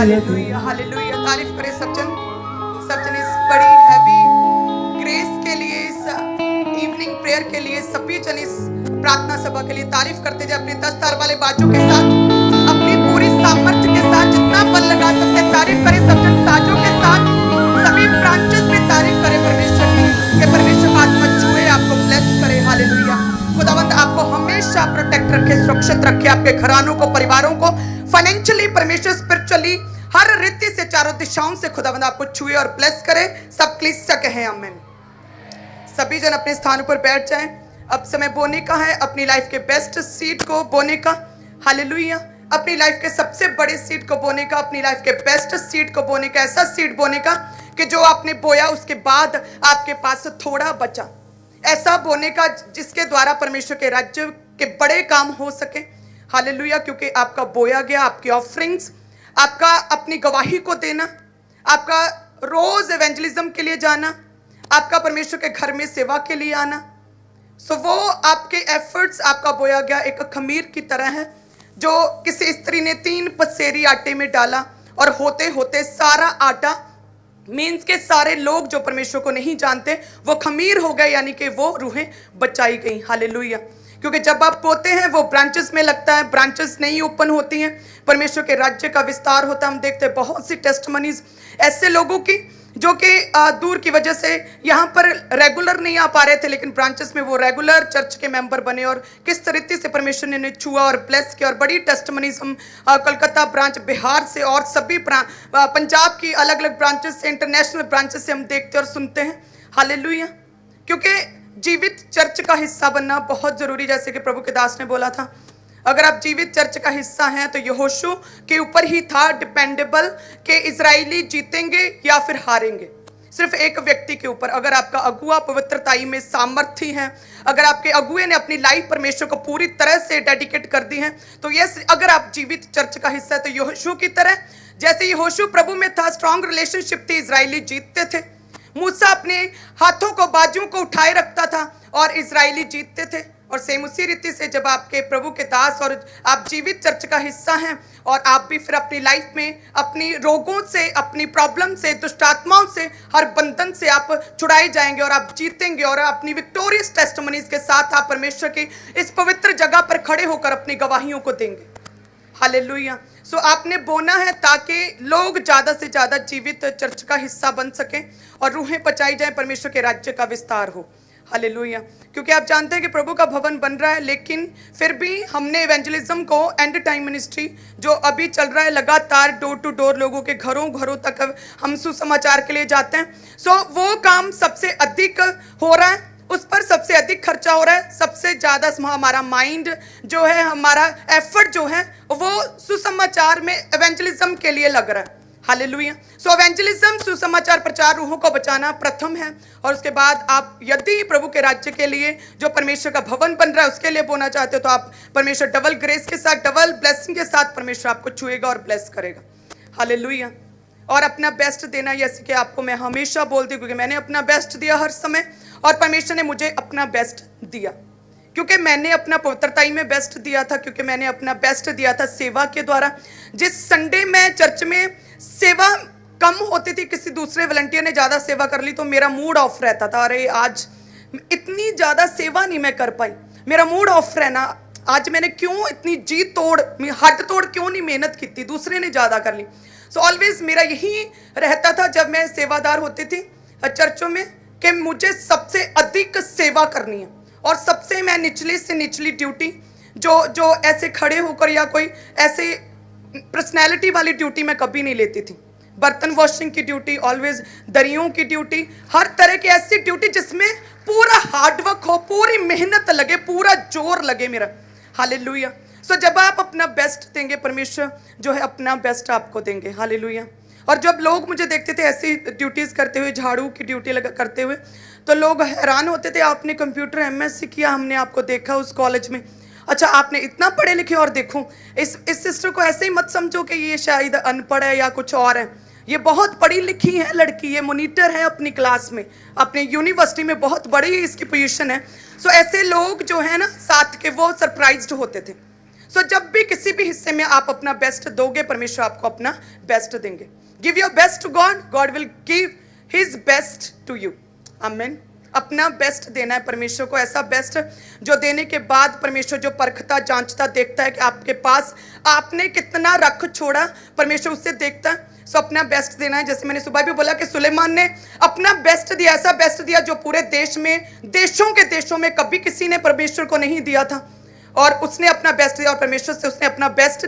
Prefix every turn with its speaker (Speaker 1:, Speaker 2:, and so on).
Speaker 1: Hallelujah hallelujah. तारीफ करे सब जन इस बड़ी हैवी ग्रेस के लिए, इस इवनिंग प्रेयर के लिए। सभी जन इस प्रार्थना सभा के लिए तारीफ करते जाए अपने 10 तार वाले बाजों के साथ, अपनी पूरी सामर्थ्य के साथ, जितना बल लगा सकते हैं तारीफ करें सब जन साजों के साथ। सभी ब्रांचेस में तारीफ करें परमेश्वर की, कि परमेश्वर का आत्मा छुए, आपको ब्लेस करे। हालेलुया। खुदावंद आपको हमेशा प्रोटेक्ट रखे, सुरक्षित रखे, आपके घरानों को, परिवारों को, फाइनेंशियली, परमेश्वर स्पिरिचुअली, हर रीति से, चारों दिशाओं से खुदावंद आपको छुए और ब्लेस करे। सब क्लिस्सा कहें आमीन। सभी जन अपने स्थानों पर बैठ जाएं। अब समय बोने का है, अपनी लाइफ के बेस्ट सीड को बोने का। हालेलुया। अपनी लाइफ के सबसे बड़े सीड को बोने का, अपनी लाइफ के बेस्ट सीड को बोने का, ऐसा सीड बोने का कि जो आपने बोया उसके बाद आपके पास थोड़ा बचा, ऐसा बोने का जिसके द्वारा परमेश्वर के राज्य के बड़े काम हो सके। हालेलुया। क्योंकि आपका बोया गया, आपकी ऑफरिंग्स, आपका अपनी गवाही को देना, आपका रोज एवेंजलिज्म के लिए जाना, आपका परमेश्वर के घर में सेवा के लिए आना, सो वो आपके एफर्ट्स, आपका बोया गया एक खमीर की तरह है जो किसी स्त्री ने 3 पसेरी आटे में डाला और होते होते सारा आटा, मीन्स के सारे लोग जो परमेश्वर को नहीं जानते वो खमीर हो गए, यानी कि वो रूहें बचाई गई। हालेलुया। क्योंकि जब आप बोते हैं वो ब्रांचेस में लगता है, ब्रांचेस नहीं ओपन होती हैं, परमेश्वर के राज्य का विस्तार होता है। हम देखते हैं बहुत सी टेस्टमनीज ऐसे लोगों की जो कि दूर की वजह से यहाँ पर रेगुलर नहीं आ पा रहे थे, लेकिन ब्रांचेस में वो रेगुलर चर्च के मेंबर बने और किस तरीके से परमेश्वर ने छुआ और ब्लेस किया। और बड़ी टेस्टमनीज हम कोलकाता ब्रांच, बिहार से और सभी पंजाब की अलग अलग ब्रांचेस से, इंटरनेशनल ब्रांचेस से हम देखते और सुनते हैं। हालेलुया। क्योंकि जीवित चर्च का हिस्सा बनना बहुत जरूरी, जैसे कि प्रभु के दास ने बोला था, अगर आप जीवित चर्च का हिस्सा हैं तो यहोशू के ऊपर ही था डिपेंडेबल कि इजरायली जीतेंगे या फिर हारेंगे, सिर्फ एक व्यक्ति के ऊपर। अगर आपका अगुआ पवित्रताई में सामर्थ्य है, अगर आपके अगुए ने अपनी लाइफ परमेश्वर को पूरी तरह से डेडिकेट कर दी है, तो यस, अगर आप जीवित चर्च का हिस्सा है तो यहोशू की तरह, जैसे यहोशू प्रभु में था, स्ट्रॉन्ग रिलेशनशिप थी, इजरायली जीतते थे। मूसा अपने हाथों को, बाजुओं को उठाए रखता था और इजरायली जीतते थे। और सेम उसी रीति से जब आपके प्रभु के दास और आप जीवित चर्च का हिस्सा हैं और आप भी फिर अपनी लाइफ में अपनी रोगों से, अपनी प्रॉब्लम से, दुष्ट आत्माओं से, हर बंधन से आप छुड़ाए जाएंगे और आप जीतेंगे और अपनी विक्टोरियस टेस्टिमनीज के साथ आप परमेश्वर की इस पवित्र जगह पर खड़े होकर अपनी गवाहियों को देंगे। हालेलुया। सो आपने बोना है ताकि लोग ज्यादा से ज्यादा जीवित चर्च का हिस्सा बन सकें और रूहें बचाई जाए, परमेश्वर के राज्य का विस्तार हो। हालेलुया। क्योंकि आप जानते हैं कि प्रभु का भवन बन रहा है, लेकिन फिर भी हमने इवेंजलिज्म को, एंड टाइम मिनिस्ट्री जो अभी चल रहा है, लगातार डोर टू डोर लोगों के घरों घरों तक हम सुसमाचार के लिए जाते हैं। सो वो काम सबसे अधिक हो रहा है, उस पर सबसे अधिक खर्चा हो रहा है, सबसे ज्यादा हमारा माइंड जो है, हमारा एफर्ट जो है वो सुसमाचार में एवेंजलिज्म के लिए लग रहा है। हालेलुया। सो एवेंजलिज्म, सुसमाचार प्रचार, रूहों को बचाना प्रथम है। और उसके बाद आप यदि प्रभु के राज्य के लिए, जो परमेश्वर का भवन बन रहा है, उसके लिए बोना चाहते हो तो आप परमेश्वर डबल ग्रेस के साथ, डबल ब्लेसिंग के साथ परमेश्वर आपको छुएगा और ब्लेस करेगा। हालेलुया। और अपना बेस्ट देना, जैसे कि आपको मैं हमेशा बोलती हूँ, क्योंकि मैंने अपना बेस्ट दिया हर समय और परमेश्वर ने मुझे अपना बेस्ट दिया। क्योंकि मैंने अपना पवित्रताई में बेस्ट दिया था, क्योंकि मैंने अपना बेस्ट दिया था सेवा के द्वारा। जिस संडे में चर्च में सेवा कम होती थी, किसी दूसरे वॉलंटियर ने ज्यादा सेवा कर ली तो मेरा मूड ऑफ रहता था, अरे आज इतनी ज्यादा सेवा नहीं मैं कर पाई, मेरा मूड ऑफ रहना, आज मैंने क्यों इतनी जी तोड़, हट तोड़ क्यों नहीं मेहनत की थी, दूसरे ने ज्यादा कर ली। सो ऑलवेज मेरा यही रहता था जब मैं सेवादार होती थी चर्चों में, कि मुझे सबसे अधिक सेवा करनी है और सबसे मैं निचली से निचली ड्यूटी, जो ऐसे खड़े होकर या कोई ऐसे पर्सनैलिटी वाली ड्यूटी मैं कभी नहीं लेती थी। बर्तन वॉशिंग की ड्यूटी, ऑलवेज दरियों की ड्यूटी, हर तरह की ऐसी ड्यूटी जिसमें पूरा हार्डवर्क हो, पूरी मेहनत लगे, पूरा जोर लगे मेरा। हालेलुया। सो जब आप अपना बेस्ट देंगे, परमेश्वर जो है अपना बेस्ट आपको देंगे। हालेलुया। और जब लोग मुझे देखते थे ऐसी ड्यूटीज करते हुए, झाड़ू की ड्यूटी करते हुए, तो लोग हैरान होते थे, आपने कंप्यूटर एमएससी किया, हमने आपको देखा उस कॉलेज में, अच्छा आपने इतना पढ़े लिखे, और देखो इस सिस्टर को ऐसे ही मत समझो कि ये शायद अनपढ़ है या कुछ और है, ये बहुत पढ़ी लिखी है लड़की, ये मॉनिटर है अपनी क्लास में, अपनी यूनिवर्सिटी में बहुत बड़ी इसकी पोजीशन है। सो ऐसे लोग जो है ना साथ के, वो सरप्राइज्ड होते थे। सो जब भी किसी भी हिस्से में आप अपना बेस्ट दोगे, परमेश्वर आपको अपना बेस्ट देंगे। Give your best to God, God will give his best to you. आमीन। अपना बेस्ट देना है परमेश्वर को, ऐसा बेस्ट जो देने के बाद परमेश्वर जो परखता, जांचता, देखता है कि आपके पास आपने कितना रख छोड़ा, परमेश्वर उससे देखता है। सो अपना बेस्ट देना है। जैसे मैंने सुबह भी बोला कि सुलेमान ने अपना बेस्ट दिया, ऐसा बेस्ट दिया जो पूरे देश में, देशों के देशों में कभी किसी ने परमेश्वर को नहीं दिया था, और उसने अपना बेस्ट दिया और परमेश्वर से उसने अपना बेस्ट